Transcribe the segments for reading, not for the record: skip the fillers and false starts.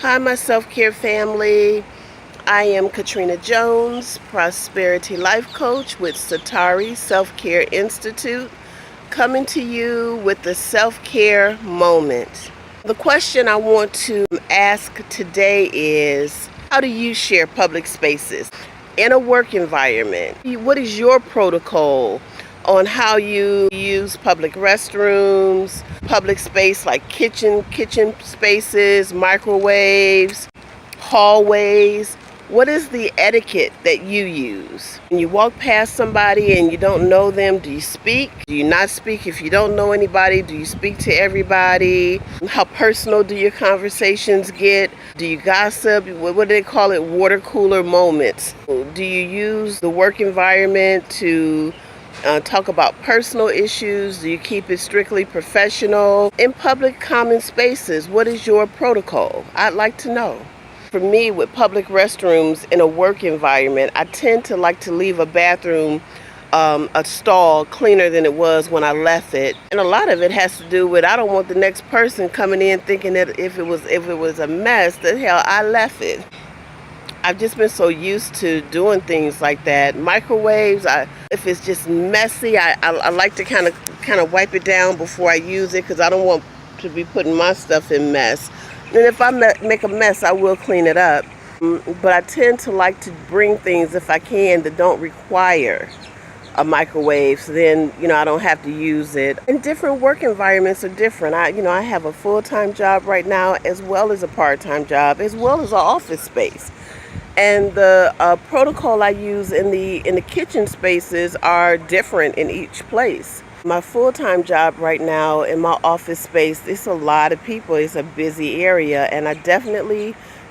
Hi, my self-care family. I am Katrina Jones, Prosperity Life Coach with Satari Self-Care Institute, coming to you with the self-care moment. The question I want to ask today is, how do you share public spaces in a work environment? What is your protocol on how you use public restrooms, public space like kitchen spaces, microwaves, hallways? What is the etiquette that you use? When you walk past somebody and you don't know them, do you speak? Do you not speak? If you don't know anybody, do you speak to everybody? How personal do your conversations get? Do you gossip? What do they call it? Water cooler moments. Do you use the work environment to talk about personal issues? Do you keep it strictly professional? In public common spaces, what is your protocol? I'd like to know. For me, with public restrooms in a work environment, I tend to like to leave a bathroom, a stall cleaner than it was when I left it. And a lot of it has to do with I don't want the next person coming in thinking that if it was a mess, that hell, I left it. I've just been so used to doing things like that. Microwaves, if it's just messy, I like to kind of wipe it down before I use it, because I don't want to be putting my stuff in mess. And if I make a mess, I will clean it up. But I tend to like to bring things, if I can, that don't require a microwave, so then I don't have to use it. And different work environments are different. I have a full-time job right now, as well as a part-time job, as well as an office space. And the protocol I use in the kitchen spaces are different in each place. My full-time job right now in my office space, it's a lot of people. It's a busy area, and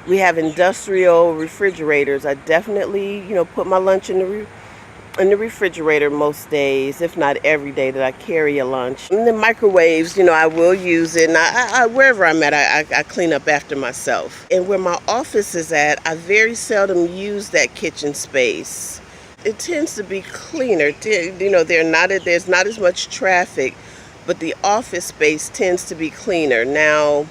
we have industrial refrigerators. I definitely, put my lunch in the refrigerator most days, if not every day that I carry a lunch. And the microwaves, I will use it, and I wherever I'm at, I clean up after myself. And where my office is at, I very seldom use that kitchen space. It tends to be cleaner. There's not as much traffic, but the office space tends to be cleaner. Now,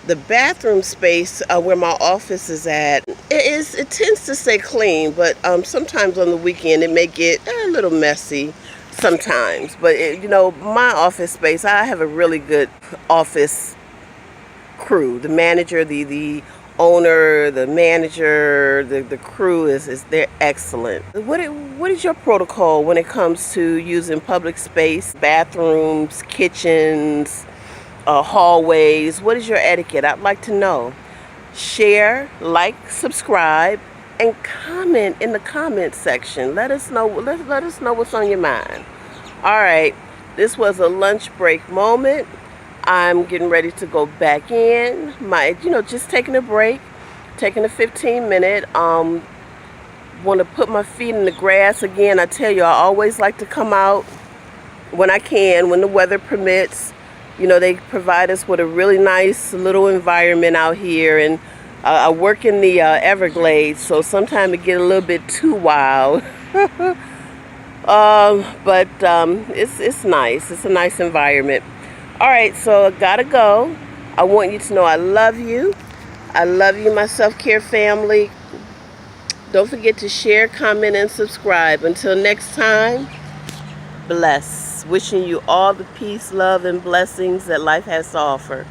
the bathroom space where my office is at, it tends to stay clean, but sometimes on the weekend it may get a little messy sometimes. But my office space, I have a really good office crew. The manager, the owner, the manager, the crew they're excellent. What is your protocol when it comes to using public space, bathrooms, kitchens, hallways? What is your etiquette? I'd like to know. Share, like, subscribe, and comment in the comment section. Let us know. Let us know what's on your mind. All right, this was a lunch break moment. I'm getting ready to go back in. Just taking a break, taking a 15-minute. Want to put my feet in the grass again. I tell you, I always like to come out when I can, when the weather permits. They provide us with a really nice little environment out here, and I work in the Everglades, so sometimes it gets a little bit too wild. But it's nice. It's a nice environment. All right, so I gotta go. I want you to know I love you. I love you, my self-care family. Don't forget to share, comment, and subscribe. Until next time, bless. Wishing you all the peace, love, and blessings that life has to offer.